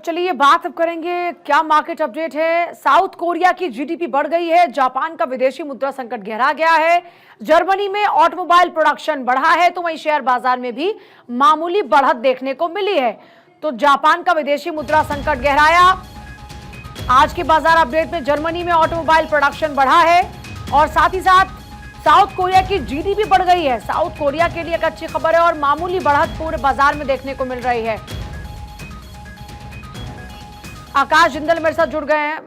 चलिए बात अब करेंगे, क्या मार्केट अपडेट है। साउथ कोरिया की जीडीपी बढ़ गई है, जापान का विदेशी मुद्रा संकट गहरा गया है, जर्मनी में ऑटोमोबाइल प्रोडक्शन बढ़ा है, तो वहीं शेयर बाजार में भी मामूली बढ़त देखने को मिली है। तो जापान का विदेशी मुद्रा संकट गहराया। आज के बाजार अपडेट में जर्मनी में ऑटोमोबाइल प्रोडक्शन बढ़ा है और साथ ही साथ साउथ कोरिया की जीडीपी बढ़ गई है। साउथ कोरिया के लिए एक अच्छी खबर है और मामूली बढ़त पूरे बाजार में देखने को मिल रही है। आकाश जिंदल मेरे साथ जुड़ गए हैं,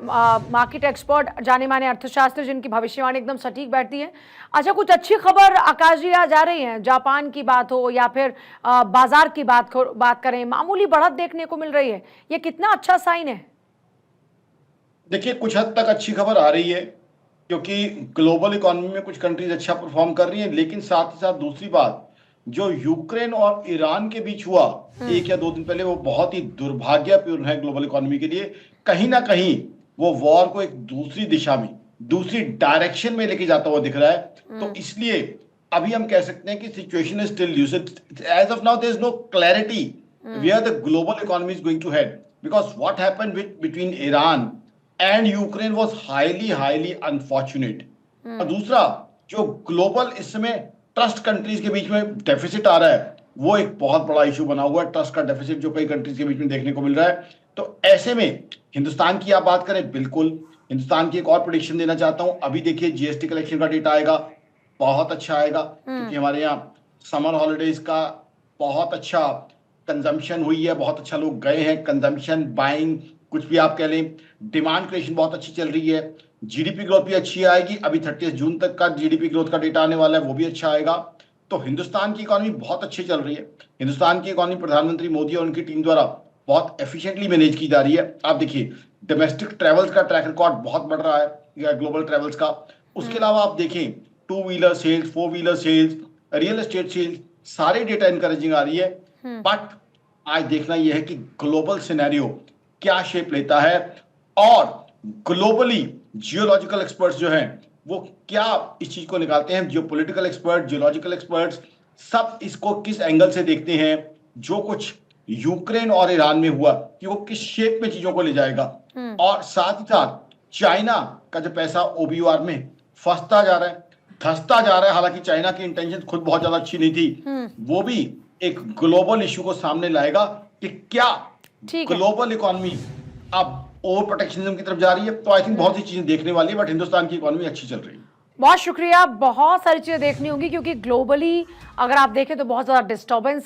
मार्केट एक्सपर्ट, जाने माने अर्थशास्त्री, जिनकी भविष्यवाणी एकदम सटीक बैठती है। अच्छा, कुछ अच्छी खबर आकाश जी आज आ रही है, जापान की बात हो या फिर बाजार की बात करें, मामूली बढ़त देखने को मिल रही है, ये कितना अच्छा साइन है? देखिए, कुछ हद तक अच्छी खबर आ रही है क्योंकि ग्लोबल इकोनॉमी में कुछ कंट्रीज अच्छा परफॉर्म कर रही हैं, लेकिन साथ ही साथ दूसरी बात, जो यूक्रेन और ईरान के बीच हुआ 1 या 2 दिन पहले, वो बहुत ही दुर्भाग्यपूर्ण है ग्लोबल इकोनॉमी के लिए। कहीं ना कहीं वो वॉर को एक दूसरी दिशा में, दूसरी डायरेक्शन में लेके जाता हुआ दिख रहा है। तो इसलिए अभी हम कह सकते हैं कि situation is still lucid. As of now there is no clarity where the global economy is going to head, because what happened between Iran and Ukraine was highly unfortunate. और दूसरा, जो ग्लोबल इस समय ट्रस्ट कंट्रीज के बीच में deficit आ रहा है, वो एक बहुत बड़ा इशू बना हुआ है। ट्रस्ट का डेफिसिट जो कई कंट्रीज के बीच में देखने को मिल रहा है। तो ऐसे में हिंदुस्तान की आप बात करें, बिल्कुल हिंदुस्तान की एक और प्रेडिक्शन देना चाहता हूं। अभी देखिए जीएसटी कलेक्शन का डेटा आएगा, बहुत अच्छा आएगा, क्योंकि हमारे यहाँ समर हॉलीडेज का बहुत अच्छा कंजम्पशन हुई है, बहुत अच्छा लोग गए हैं। कंजम्पशन, बाइंग, कुछ भी आप कह लें, डिमांड क्रिएशन बहुत अच्छी चल रही है। जीडीपी ग्रोथ भी अच्छी आएगी। अभी 30 जून तक का जीडीपी ग्रोथ का डेटा आने वाला है, वो भी अच्छा आएगा। तो हिंदुस्तान की इकोनॉमी बहुत अच्छी चल रही है। हिंदुस्तान की इकोनॉमी प्रधानमंत्री मोदी और उनकी टीम द्वारा बहुत एफिशिएंटली मैनेज की जा रही है। आप देखिए, डोमेस्टिक ट्रेवल्स का ट्रैक रिकॉर्ड बहुत बढ़ रहा है, ग्लोबल ट्रेवल्स का। उसके अलावा आप देखें, 2 wheeler sales, 4 wheeler sales, real estate sales, सारे डेटा इंकरेजिंग आ रही है। बट आज देखना यह है कि ग्लोबल सिनेरियो क्या शेप लेता है और ग्लोबली जियोलॉजिकल एक्सपर्ट्स जो हैं वो क्या इस चीज को निकालते हैं। जियोपॉलिटिकल एक्सपर्ट, जियोलॉजिकल एक्सपर्ट्स सब इसको किस एंगल से देखते हैं। जो कुछ यूक्रेन और ईरान में हुआ कि वो किस शेप में चीजों को ले जाएगा, और साथ ही साथ चाइना का जो पैसा ओबीआर में फंसता जा रहा है, धंसता जा रहा है। हालांकि चाइना की इंटेंशन खुद बहुत ज्यादा अच्छी नहीं थी, वो भी एक ग्लोबल इशू को सामने लाएगा कि क्या ग्लोबल इकोनॉमी अब ओवर प्रोटेक्शनिज्म की तरफ जा रही है। तो आई थिंक बहुत सी चीजें देखने वाली है, बट हिंदुस्तान की इकोनॉमी अच्छी चल रही है। बहुत शुक्रिया। बहुत सारी चीजें देखनी होंगी क्योंकि ग्लोबली अगर आप देखें तो बहुत ज्यादा डिस्टर्बेंस है।